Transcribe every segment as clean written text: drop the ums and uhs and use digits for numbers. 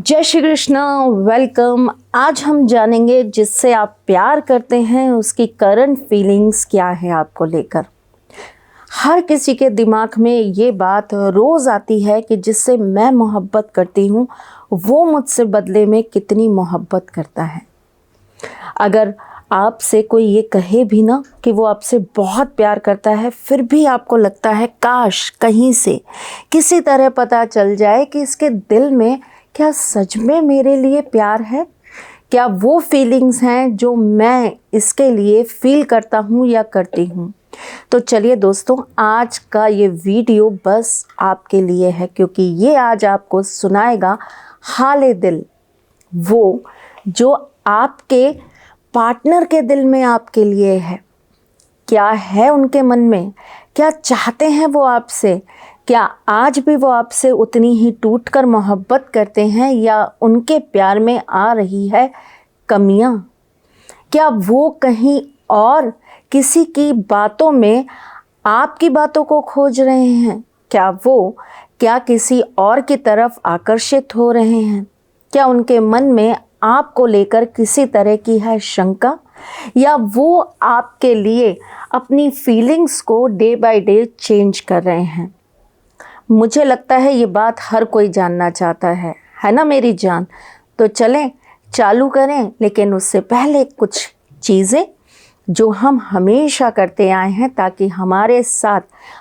जय श्री कृष्ण, वेलकम। आज हम जानेंगे जिससे आप प्यार करते हैं उसकी करंट फीलिंग्स क्या है आपको लेकर। हर किसी के दिमाग में ये बात रोज़ आती है कि जिससे मैं मोहब्बत करती हूँ वो मुझसे बदले में कितनी मोहब्बत करता है। अगर आपसे कोई ये कहे भी ना कि वो आपसे बहुत प्यार करता है, फिर भी आपको लगता है काश कहीं से किसी तरह पता चल जाए कि इसके दिल में क्या सच में मेरे लिए प्यार है, क्या वो फीलिंग्स हैं जो मैं इसके लिए फील करता हूँ या करती हूँ। तो चलिए दोस्तों, आज का ये वीडियो बस आपके लिए है, क्योंकि ये आज आपको सुनाएगा हाले दिल, वो जो आपके पार्टनर के दिल में आपके लिए है। क्या है उनके मन में, क्या चाहते हैं वो आपसे, क्या आज भी वो आपसे उतनी ही टूटकर मोहब्बत करते हैं या उनके प्यार में आ रही है कमियां। क्या वो कहीं और किसी की बातों में आपकी बातों को खोज रहे हैं, क्या किसी और की तरफ आकर्षित हो रहे हैं, क्या उनके मन में आपको लेकर किसी तरह की है शंका, या वो आपके लिए अपनी फीलिंग्स को डे बाय डे चेंज कर रहे हैं। मुझे लगता है ये बात हर कोई जानना चाहता है ना मेरी जान। तो चलें चालू करें, लेकिन उससे पहले कुछ चीज़ें जो हम हमेशा करते आए हैं ताकि हमारे साथ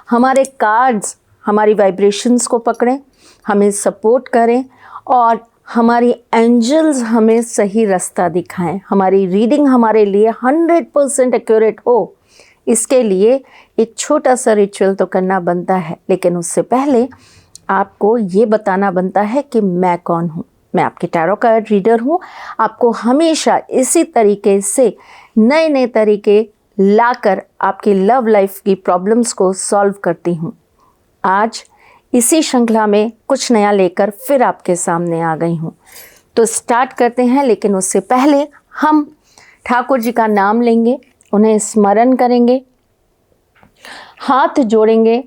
हमारे कार्ड्स हमारी वाइब्रेशंस को पकड़ें, हमें सपोर्ट करें और हमारी एंजल्स हमें सही रास्ता दिखाएं, हमारी रीडिंग हमारे लिए 100% एक्यूरेट हो। इसके लिए एक छोटा सा रिचुअल तो करना बनता है, लेकिन उससे पहले आपको ये बताना बनता है कि मैं कौन हूँ। मैं आपकी टैरो कार्ड रीडर हूँ। आपको हमेशा इसी तरीके से नए नए तरीके लाकर आपकी लव लाइफ की प्रॉब्लम्स को सॉल्व करती हूँ। आज इसी श्रृंखला में कुछ नया लेकर फिर आपके सामने आ गई हूँ। तो स्टार्ट करते हैं, लेकिन उससे पहले हम ठाकुर जी का नाम लेंगे, उन्हें स्मरण करेंगे, हाथ जोड़ेंगे,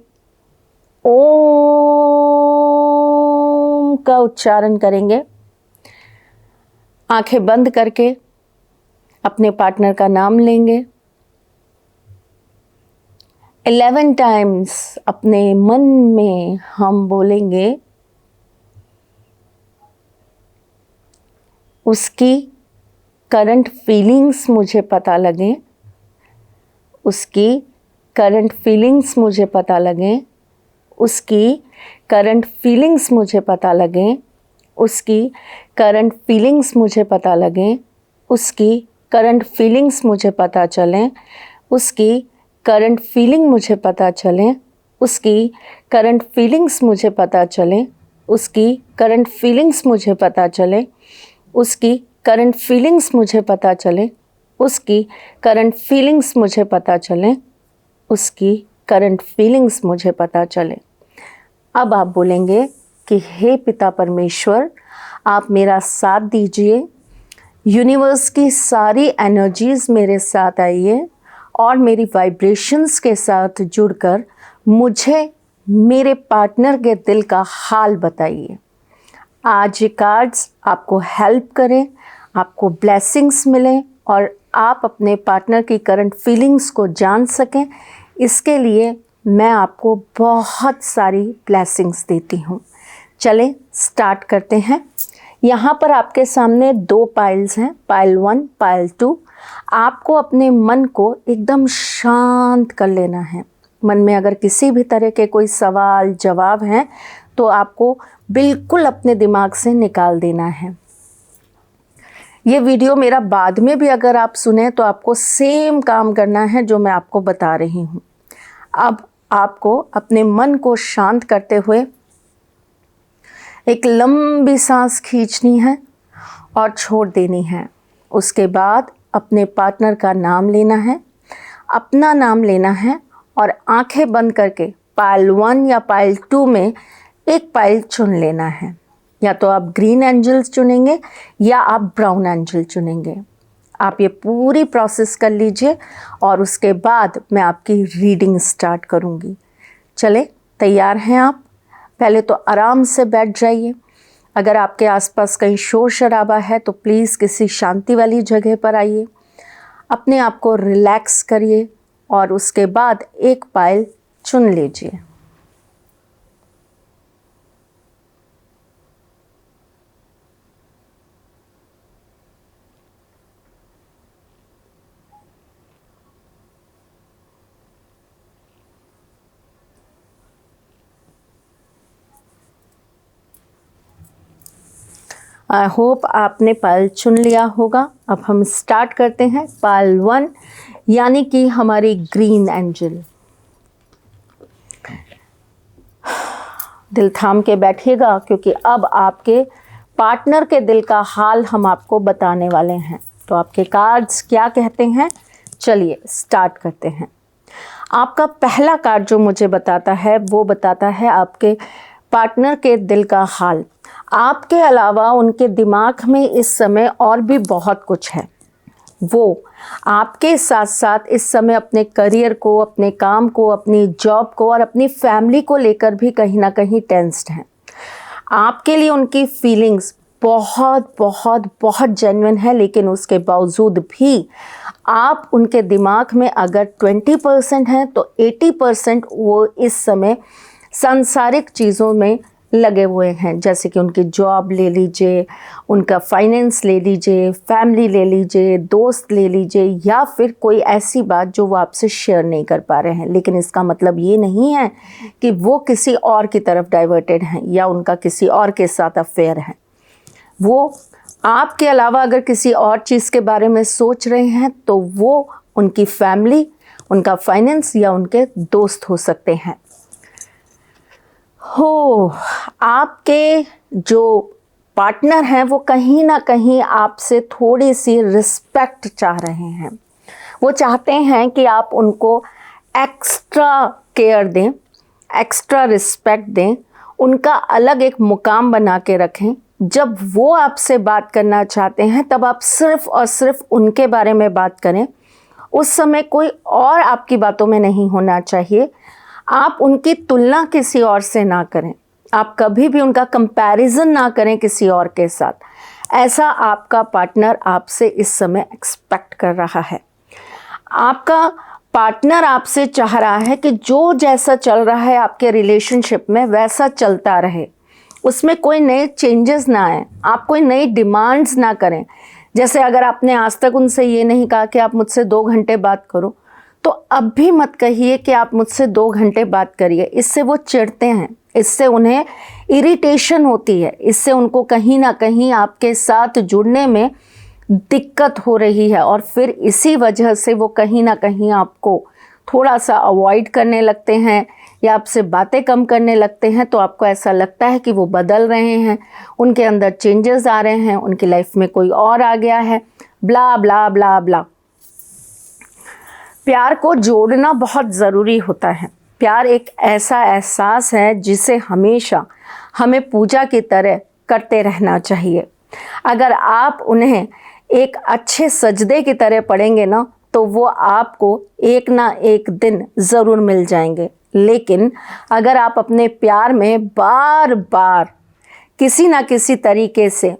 ओम का उच्चारण करेंगे, आंखें बंद करके अपने पार्टनर का नाम लेंगे। 11 टाइम्स अपने मन में हम बोलेंगे, उसकी करंट फीलिंग्स मुझे पता लगें, उसकी करंट फीलिंग्स मुझे पता लगें, उसकी करंट फीलिंग्स मुझे पता लगें, उसकी करंट फीलिंग्स मुझे पता लगें, उसकी करंट फीलिंग्स मुझे पता चलें, उसकी करंट फीलिंग मुझे पता चलें, उसकी करंट फीलिंग्स मुझे पता चलें, उसकी करंट फीलिंग्स मुझे पता चलें, उसकी करंट फीलिंग्स मुझे पता चलें, उसकी करंट फीलिंग्स मुझे पता चलें, उसकी करंट फीलिंग्स मुझे पता चलें। अब आप बोलेंगे कि हे पिता परमेश्वर, आप मेरा साथ दीजिए, यूनिवर्स की सारी एनर्जीज़ मेरे साथ आइए और मेरी वाइब्रेशंस के साथ जुड़कर मुझे मेरे पार्टनर के दिल का हाल बताइए। आज ये कार्ड्स आपको हेल्प करें, आपको ब्लेसिंग्स मिलें और आप अपने पार्टनर की करंट फीलिंग्स को जान सकें। इसके लिए मैं आपको बहुत सारी ब्लेसिंग्स देती हूँ। चलें स्टार्ट करते हैं। यहाँ पर आपके सामने 2 पाइल्स हैं, पाइल 1, पाइल 2। आपको अपने मन को एकदम शांत कर लेना है। मन में अगर किसी भी तरह के कोई सवाल जवाब हैं तो आपको बिल्कुल अपने दिमाग से निकाल देना है। ये वीडियो मेरा बाद में भी अगर आप सुने तो आपको सेम काम करना है जो मैं आपको बता रही हूँ। अब आपको अपने मन को शांत करते हुए एक लंबी सांस खींचनी है और छोड़ देनी है। उसके बाद अपने पार्टनर का नाम लेना है, अपना नाम लेना है और आंखें बंद करके पाइल 1 या पाइल 2 में एक पाइल चुन लेना है। या तो आप ग्रीन एंजल्स चुनेंगे या आप ब्राउन एंजल चुनेंगे। आप ये पूरी प्रोसेस कर लीजिए और उसके बाद मैं आपकी रीडिंग स्टार्ट करूँगी। चले तैयार हैं आप? पहले तो आराम से बैठ जाइए, अगर आपके आसपास कहीं शोर शराबा है तो प्लीज़ किसी शांति वाली जगह पर आइए, अपने आप को रिलैक्स करिए और उसके बाद एक पायल चुन लीजिए। आई होप आपने पायल चुन लिया होगा। अब हम स्टार्ट करते हैं पायल 1 यानी कि हमारी ग्रीन एंजल। दिल थाम के बैठिएगा क्योंकि अब आपके पार्टनर के दिल का हाल हम आपको बताने वाले हैं। तो आपके कार्ड्स क्या कहते हैं, चलिए स्टार्ट करते हैं। आपका पहला कार्ड जो मुझे बताता है वो बताता है आपके पार्टनर के दिल का हाल। आपके अलावा उनके दिमाग में इस समय और भी बहुत कुछ है। वो आपके साथ साथ इस समय अपने करियर को, अपने काम को, अपनी जॉब को और अपनी फैमिली को लेकर भी कहीं ना कहीं टेंस्ड हैं। आपके लिए उनकी फीलिंग्स बहुत बहुत बहुत जेन्युइन है, लेकिन उसके बावजूद भी आप उनके दिमाग में अगर 20% हैं तो 80% वो इस समय सांसारिक चीज़ों में लगे हुए हैं। जैसे कि उनकी जॉब ले लीजिए, उनका फाइनेंस ले लीजिए, फैमिली ले लीजिए, दोस्त ले लीजिए, या फिर कोई ऐसी बात जो वो आपसे शेयर नहीं कर पा रहे हैं। लेकिन इसका मतलब ये नहीं है कि वो किसी और की तरफ डाइवर्टेड हैं या उनका किसी और के साथ अफेयर है। वो आपके अलावा अगर किसी और चीज़ के बारे में सोच रहे हैं तो वो उनकी फैमिली, उनका फाइनेंस या उनके दोस्त हो सकते हैं। हो आपके जो पार्टनर हैं वो कहीं ना कहीं आपसे थोड़ी सी रिस्पेक्ट चाह रहे हैं। वो चाहते हैं कि आप उनको एक्स्ट्रा केयर दें, एक्स्ट्रा रिस्पेक्ट दें, उनका अलग एक मुकाम बना के रखें। जब वो आपसे बात करना चाहते हैं तब आप सिर्फ़ और सिर्फ उनके बारे में बात करें। उस समय कोई और आपकी बातों में नहीं होना चाहिए। आप उनकी तुलना किसी और से ना करें, आप कभी भी उनका कंपैरिजन ना करें किसी और के साथ। ऐसा आपका पार्टनर आपसे इस समय एक्सपेक्ट कर रहा है। आपका पार्टनर आपसे चाह रहा है कि जो जैसा चल रहा है आपके रिलेशनशिप में वैसा चलता रहे, उसमें कोई नए चेंजेस ना आए, आप कोई नई डिमांड्स ना करें। जैसे अगर आपने आज तक उनसे ये नहीं कहा कि आप मुझसे 2 घंटे बात करो, तो अब भी मत कहिए कि आप मुझसे 2 घंटे बात करिए। इससे वो चिढ़ते हैं, इससे उन्हें इरिटेशन होती है, इससे उनको कहीं ना कहीं आपके साथ जुड़ने में दिक्कत हो रही है और फिर इसी वजह से वो कहीं ना कहीं आपको थोड़ा सा अवॉइड करने लगते हैं या आपसे बातें कम करने लगते हैं। तो आपको ऐसा लगता है कि वो बदल रहे हैं, उनके अंदर चेंजेस आ रहे हैं, उनकी लाइफ में कोई और आ गया है, ब्ला ब्ला ब्ला ब्ला। प्यार को जोड़ना बहुत ज़रूरी होता है। प्यार एक ऐसा एहसास है जिसे हमेशा हमें पूजा की तरह करते रहना चाहिए। अगर आप उन्हें एक अच्छे सजदे की तरह पढ़ेंगे ना तो वो आपको एक ना एक दिन ज़रूर मिल जाएंगे। लेकिन अगर आप अपने प्यार में बार बार किसी ना किसी तरीके से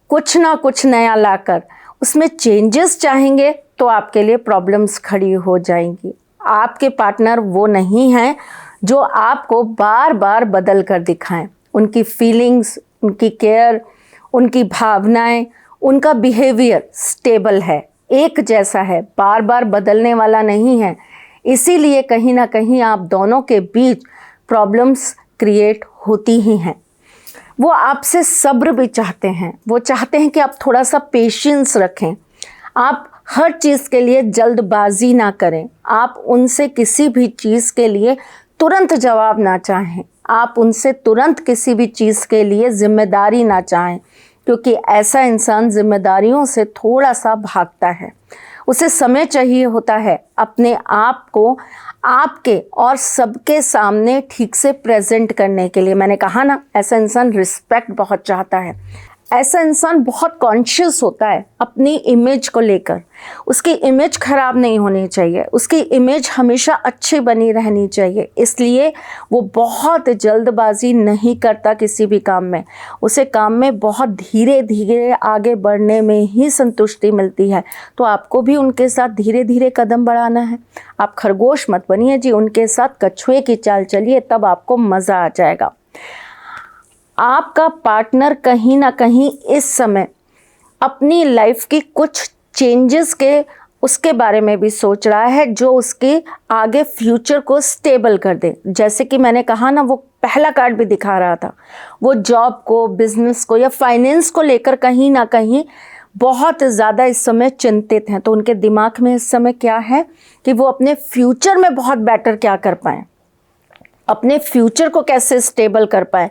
कुछ ना कुछ नया लाकर उसमें चेंजेस चाहेंगे तो आपके लिए प्रॉब्लम्स खड़ी हो जाएंगी। आपके पार्टनर वो नहीं हैं जो आपको बार बार बदल कर दिखाएं। उनकी फीलिंग्स, उनकी केयर, उनकी भावनाएं, उनका बिहेवियर स्टेबल है, एक जैसा है, बार बार बदलने वाला नहीं है। इसीलिए कहीं ना कहीं आप दोनों के बीच प्रॉब्लम्स क्रिएट होती ही हैं। वो आपसे सब्र भी चाहते हैं, वो चाहते हैं कि आप थोड़ा सा पेशेंस रखें, आप हर चीज़ के लिए जल्दबाजी ना करें, आप उनसे किसी भी चीज़ के लिए तुरंत जवाब ना चाहें, आप उनसे तुरंत किसी भी चीज़ के लिए जिम्मेदारी ना चाहें, क्योंकि ऐसा इंसान जिम्मेदारियों से थोड़ा सा भागता है। उसे समय चाहिए होता है अपने आप को आपके और सबके सामने ठीक से प्रेजेंट करने के लिए। मैंने कहा ना, ऐसा इंसान रिस्पेक्ट बहुत चाहता है। ऐसा इंसान बहुत कॉन्शियस होता है अपनी इमेज को लेकर। उसकी इमेज खराब नहीं होनी चाहिए, उसकी इमेज हमेशा अच्छी बनी रहनी चाहिए, इसलिए वो बहुत जल्दबाजी नहीं करता किसी भी काम में। उसे काम में बहुत धीरे धीरे आगे बढ़ने में ही संतुष्टि मिलती है। तो आपको भी उनके साथ धीरे धीरे कदम बढ़ाना है। आप खरगोश मत बनिए जी, उनके साथ कछुए की चाल चलिए, तब आपको मज़ा आ जाएगा। आपका पार्टनर कहीं ना कहीं इस समय अपनी लाइफ की कुछ चेंजेस के उसके बारे में भी सोच रहा है, जो उसके आगे फ्यूचर को स्टेबल कर दे। जैसे कि मैंने कहा ना, वो पहला कार्ड भी दिखा रहा था, वो जॉब को, बिजनेस को या फाइनेंस को लेकर कहीं ना कहीं बहुत ज़्यादा इस समय चिंतित हैं। तो उनके दिमाग में इस समय क्या है कि वो अपने फ्यूचर में बहुत बेटर क्या कर पाएँ, अपने फ्यूचर को कैसे स्टेबल कर पाए,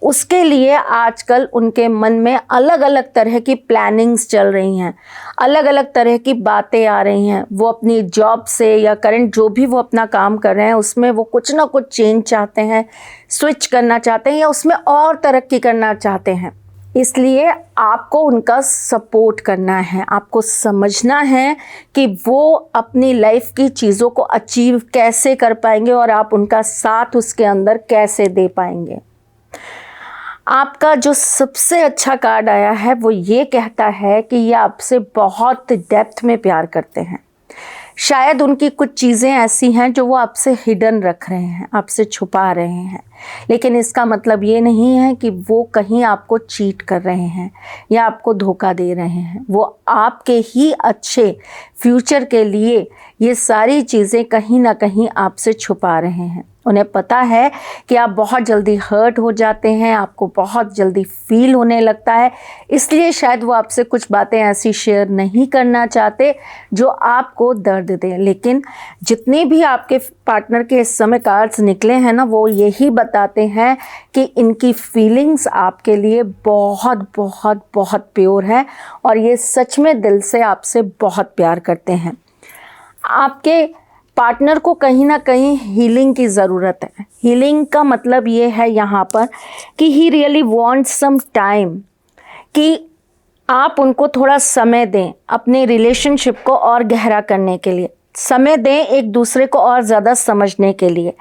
उसके लिए आजकल उनके मन में अलग अलग तरह की प्लानिंग्स चल रही हैं, अलग अलग तरह की बातें आ रही हैं। वो अपनी जॉब से या करंट जो भी वो अपना काम कर रहे हैं उसमें वो कुछ ना कुछ चेंज चाहते हैं, स्विच करना चाहते हैं या उसमें और तरक्की करना चाहते हैं। इसलिए आपको उनका सपोर्ट करना है, आपको समझना है कि वो अपनी लाइफ की चीज़ों को अचीव कैसे कर पाएंगे और आप उनका साथ उसके अंदर कैसे दे पाएंगे। आपका जो सबसे अच्छा कार्ड आया है वो ये कहता है कि ये आपसे बहुत डेप्थ में प्यार करते हैं। शायद उनकी कुछ चीज़ें ऐसी हैं जो वो आपसे हिडन रख रहे हैं, आपसे छुपा रहे हैं, लेकिन इसका मतलब ये नहीं है कि वो कहीं आपको चीट कर रहे हैं या आपको धोखा दे रहे हैं। वो आपके ही अच्छे फ्यूचर के लिए ये सारी चीज़ें कहीं ना कहीं आपसे छुपा रहे हैं। उन्हें पता है कि आप बहुत जल्दी हर्ट हो जाते हैं, आपको बहुत जल्दी फील होने लगता है, इसलिए शायद वो आपसे कुछ बातें ऐसी शेयर नहीं करना चाहते जो आपको दर्द दें। लेकिन जितने भी आपके पार्टनर के इस समय कार्ड्स निकले हैं ना, वो यही बताते हैं कि इनकी फीलिंग्स आपके लिए बहुत बहुत बहुत प्योर है और ये सच में दिल से आपसे बहुत प्यार करते हैं। आपके पार्टनर को कहीं ना कहीं हीलिंग की ज़रूरत है। हीलिंग का मतलब ये है यहाँ पर कि he really wants some time, कि आप उनको थोड़ा समय दें अपने रिलेशनशिप को और गहरा करने के लिए, समय दें एक दूसरे को और ज़्यादा समझने के लिए,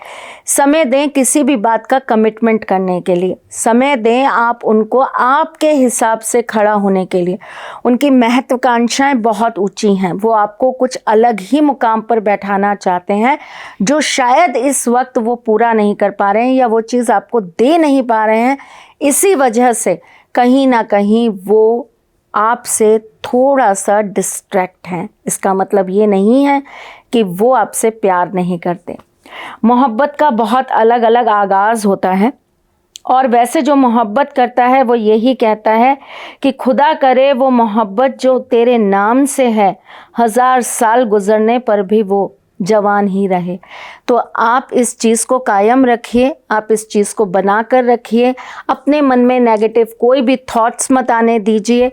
समय दें किसी भी बात का कमिटमेंट करने के लिए, समय दें आप उनको आपके हिसाब से खड़ा होने के लिए। उनकी महत्वाकांक्षाएं बहुत ऊंची हैं, वो आपको कुछ अलग ही मुकाम पर बैठाना चाहते हैं जो शायद इस वक्त वो पूरा नहीं कर पा रहे हैं या वो चीज़ आपको दे नहीं पा रहे हैं। इसी वजह से कहीं ना कहीं वो आपसे थोड़ा सा डिस्ट्रैक्ट हैं। इसका मतलब ये नहीं है कि वो आपसे प्यार नहीं करते। मोहब्बत का बहुत अलग अलग आगाज़ होता है और वैसे जो मोहब्बत करता है वो यही कहता है कि खुदा करे वो मोहब्बत जो तेरे नाम से है 1000 साल गुजरने पर भी वो जवान ही रहे। तो आप इस चीज़ को कायम रखिए, आप इस चीज़ को बना कर रखिए, अपने मन में नेगेटिव कोई भी थॉट्स मत आने दीजिए।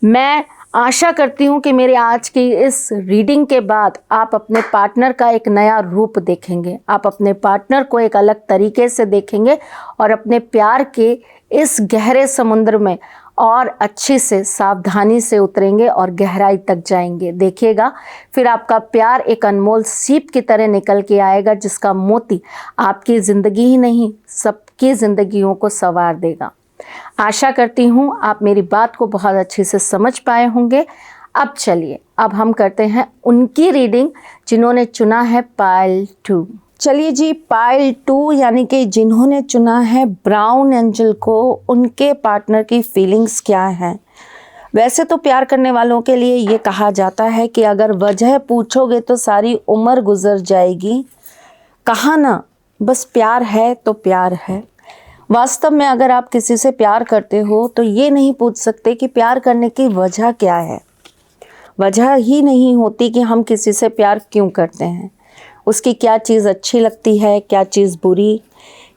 मैं आशा करती हूँ कि मेरे आज की इस रीडिंग के बाद आप अपने पार्टनर का एक नया रूप देखेंगे, आप अपने पार्टनर को एक अलग तरीके से देखेंगे और अपने प्यार के इस गहरे समुद्र में और अच्छे से सावधानी से उतरेंगे और गहराई तक जाएंगे। देखिएगा फिर आपका प्यार एक अनमोल सीप की तरह निकल के आएगा, जिसका मोती आपकी ज़िंदगी ही नहीं सबकी ज़िंदगियों को संवार देगा। आशा करती हूँ आप मेरी बात को बहुत अच्छे से समझ पाए होंगे। अब चलिए, अब हम करते हैं उनकी रीडिंग जिन्होंने चुना है पाइल 2। चलिए जी, पाइल 2 यानी कि जिन्होंने चुना है ब्राउन एंजल को, उनके पार्टनर की फीलिंग्स क्या हैं। वैसे तो प्यार करने वालों के लिए ये कहा जाता है कि अगर वजह पूछोगे तो सारी उम्र गुजर जाएगी। कहा ना, बस प्यार है तो प्यार है। वास्तव में अगर आप किसी से प्यार करते हो तो ये नहीं पूछ सकते कि प्यार करने की वजह क्या है। वजह ही नहीं होती कि हम किसी से प्यार क्यों करते हैं, उसकी क्या चीज़ अच्छी लगती है, क्या चीज़ बुरी,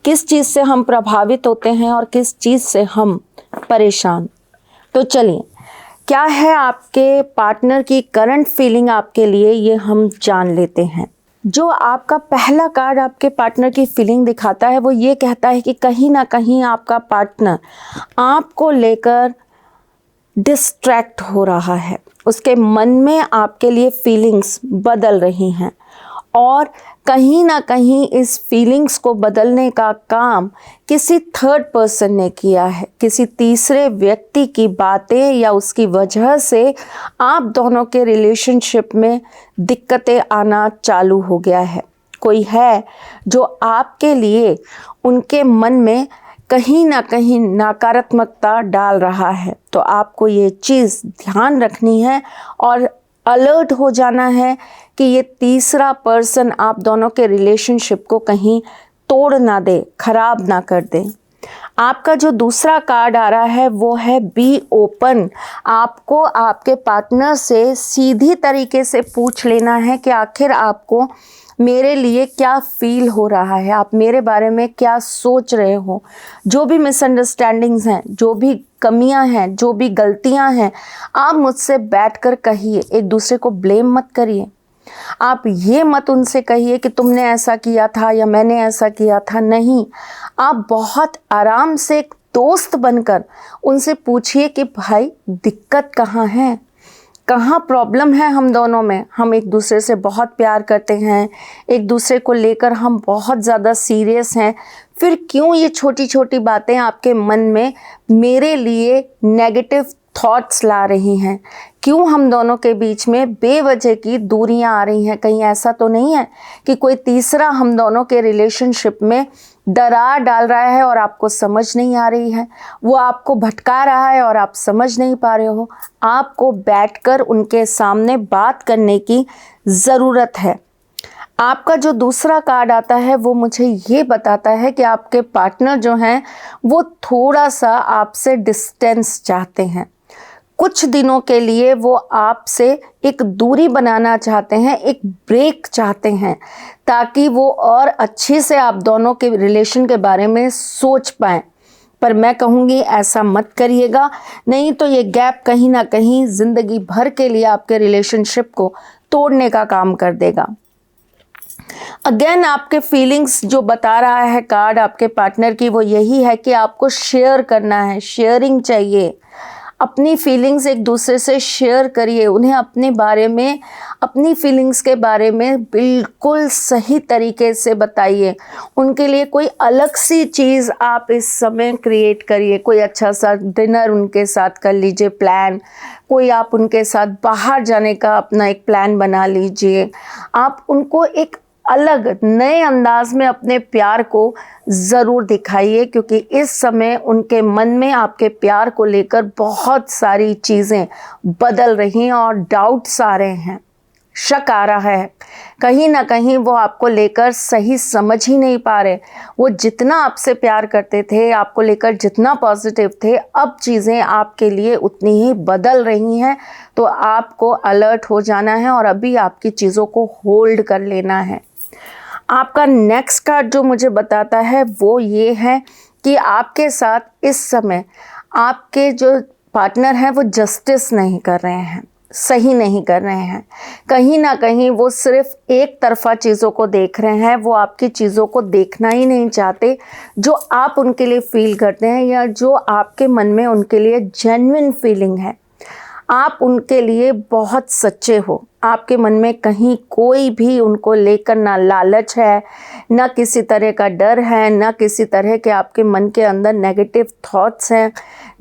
किस चीज़ से हम प्रभावित होते हैं और किस चीज़ से हम परेशान। तो चलिए, क्या है आपके पार्टनर की करंट फीलिंग आपके लिए, ये हम जान लेते हैं। जो आपका पहला कार्ड आपके पार्टनर की फीलिंग दिखाता है वो ये कहता है कि कहीं ना कहीं आपका पार्टनर आपको लेकर डिस्ट्रैक्ट हो रहा है, उसके मन में आपके लिए फीलिंग्स बदल रही हैं और कहीं ना कहीं इस फीलिंग्स को बदलने का काम किसी थर्ड पर्सन ने किया है। किसी तीसरे व्यक्ति की बातें या उसकी वजह से आप दोनों के रिलेशनशिप में दिक्कतें आना चालू हो गया है। कोई है जो आपके लिए उनके मन में कहीं ना कहीं नकारात्मकता डाल रहा है। तो आपको ये चीज़ ध्यान रखनी है और अलर्ट हो जाना है कि ये तीसरा पर्सन आप दोनों के रिलेशनशिप को कहीं तोड़ ना दे, खराब ना कर दे। आपका जो दूसरा कार्ड आ रहा है वो है बी ओपन। आपको आपके पार्टनर से सीधी तरीके से पूछ लेना है कि आखिर आपको मेरे लिए क्या फील हो रहा है, आप मेरे बारे में क्या सोच रहे हो। जो भी मिसअंडरस्टैंडिंग्स हैं, जो भी कमियां हैं, जो भी गलतियां हैं, आप मुझसे बैठकर कहिए। एक दूसरे को ब्लेम मत करिए। आप ये मत उनसे कहिए कि तुमने ऐसा किया था या मैंने ऐसा किया था। नहीं, आप बहुत आराम से एक दोस्त बनकर उनसे पूछिए कि भाई दिक्कत कहाँ है, कहाँ प्रॉब्लम है हम दोनों में। हम एक दूसरे से बहुत प्यार करते हैं, एक दूसरे को लेकर हम बहुत ज़्यादा सीरियस हैं, फिर क्यों ये छोटी छोटी बातें आपके मन में मेरे लिए नेगेटिव थॉट्स ला रही हैं? क्यों हम दोनों के बीच में बेवजह की दूरियां आ रही हैं? कहीं ऐसा तो नहीं है कि कोई तीसरा हम दोनों के रिलेशनशिप में दरार डाल रहा है और आपको समझ नहीं आ रही है, वो आपको भटका रहा है और आप समझ नहीं पा रहे हो? आपको बैठकर उनके सामने बात करने की ज़रूरत है। आपका जो दूसरा कार्ड आता है वो मुझे ये बताता है कि आपके पार्टनर जो हैं वो थोड़ा सा आपसे डिस्टेंस चाहते हैं। कुछ दिनों के लिए वो आपसे एक दूरी बनाना चाहते हैं, एक ब्रेक चाहते हैं, ताकि वो और अच्छे से आप दोनों के रिलेशन के बारे में सोच पाएं। पर मैं कहूँगी ऐसा मत करिएगा, नहीं तो ये गैप कहीं ना कहीं ज़िंदगी भर के लिए आपके रिलेशनशिप को तोड़ने का काम कर देगा। अगेन आपके फीलिंग्स जो बता रहा है कार्ड आपके पार्टनर की, वो यही है कि आपको शेयर करना है, शेयरिंग चाहिए। अपनी फीलिंग्स एक दूसरे से शेयर करिए, उन्हें अपने बारे में, अपनी फीलिंग्स के बारे में बिल्कुल सही तरीके से बताइए। उनके लिए कोई अलग सी चीज़ आप इस समय क्रिएट करिए। कोई अच्छा सा डिनर उनके साथ कर लीजिए प्लान, कोई आप उनके साथ बाहर जाने का अपना एक प्लान बना लीजिए। आप उनको एक अलग नए अंदाज में अपने प्यार को ज़रूर दिखाइए, क्योंकि इस समय उनके मन में आपके प्यार को लेकर बहुत सारी चीज़ें बदल रही हैं और डाउट्स आ रहे हैं, शक आ रहा है। कहीं ना कहीं वो आपको लेकर सही समझ ही नहीं पा रहे। वो जितना आपसे प्यार करते थे, आपको लेकर जितना पॉजिटिव थे, अब चीज़ें आपके लिए उतनी ही बदल रही हैं। तो आपको अलर्ट हो जाना है और अभी आपकी चीज़ों को होल्ड कर लेना है। आपका नेक्स्ट कार्ड जो मुझे बताता है वो ये है कि आपके साथ इस समय आपके जो पार्टनर हैं वो जस्टिस नहीं कर रहे हैं, सही नहीं कर रहे हैं। कहीं ना कहीं वो सिर्फ एक तरफा चीज़ों को देख रहे हैं, वो आपकी चीज़ों को देखना ही नहीं चाहते। जो आप उनके लिए फील करते हैं या जो आपके मन में उनके लिए जेन्युइन फीलिंग है, आप उनके लिए बहुत सच्चे हो। आपके मन में कहीं कोई भी उनको लेकर ना लालच है, ना किसी तरह का डर है, ना किसी तरह के आपके मन के अंदर नेगेटिव थॉट्स हैं,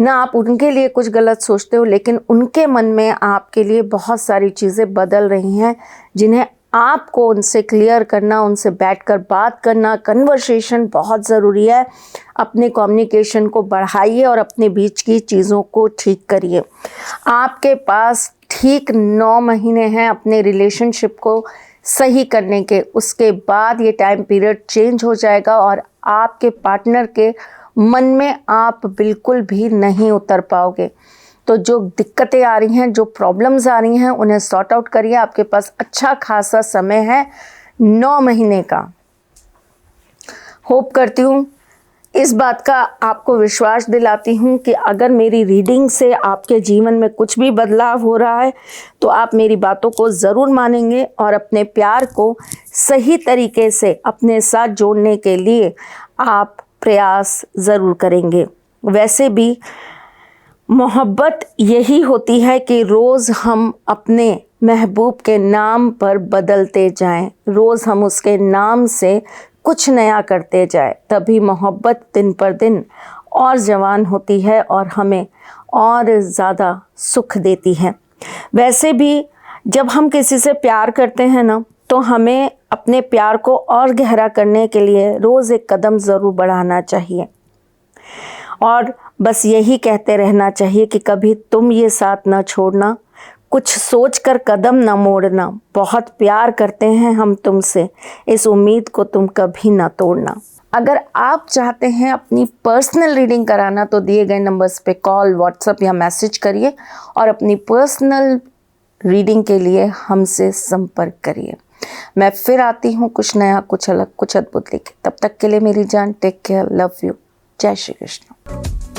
ना आप उनके लिए कुछ गलत सोचते हो। लेकिन उनके मन में आपके लिए बहुत सारी चीज़ें बदल रही हैं, जिन्हें आपको उनसे क्लियर करना, उनसे बैठकर बात करना, कन्वर्सेशन बहुत ज़रूरी है। अपने कम्युनिकेशन को बढ़ाइए और अपने बीच की चीज़ों को ठीक करिए। आपके पास ठीक 9 महीने हैं अपने रिलेशनशिप को सही करने के। उसके बाद ये टाइम पीरियड चेंज हो जाएगा और आपके पार्टनर के मन में आप बिल्कुल भी नहीं उतर पाओगे। तो जो दिक्कतें आ रही हैं, जो प्रॉब्लम्स आ रही हैं, उन्हें सॉर्ट आउट करिए। आपके पास अच्छा खासा समय है 9 महीने का। होप करती हूँ, इस बात का आपको विश्वास दिलाती हूँ कि अगर मेरी रीडिंग से आपके जीवन में कुछ भी बदलाव हो रहा है तो आप मेरी बातों को ज़रूर मानेंगे और अपने प्यार को सही तरीके से अपने साथ जोड़ने के लिए आप प्रयास ज़रूर करेंगे। वैसे भी मोहब्बत यही होती है कि रोज़ हम अपने महबूब के नाम पर बदलते जाएं, रोज़ हम उसके नाम से कुछ नया करते जाएं, तभी मोहब्बत दिन पर दिन और जवान होती है और हमें और ज़्यादा सुख देती है। वैसे भी जब हम किसी से प्यार करते हैं ना, तो हमें अपने प्यार को और गहरा करने के लिए रोज़ एक कदम ज़रूर बढ़ाना चाहिए और बस यही कहते रहना चाहिए कि कभी तुम ये साथ ना छोड़ना, कुछ सोचकर कदम ना मोड़ना, बहुत प्यार करते हैं हम तुमसे, इस उम्मीद को तुम कभी ना तोड़ना। अगर आप चाहते हैं अपनी पर्सनल रीडिंग कराना तो दिए गए नंबर्स पे कॉल, व्हाट्सएप या मैसेज करिए और अपनी पर्सनल रीडिंग के लिए हमसे संपर्क करिए। मैं फिर आती हूँ कुछ नया, कुछ अलग, कुछ अद्भुत लेके। तब तक के लिए मेरी जान, टेक केयर, लव यू, जय श्री कृष्ण।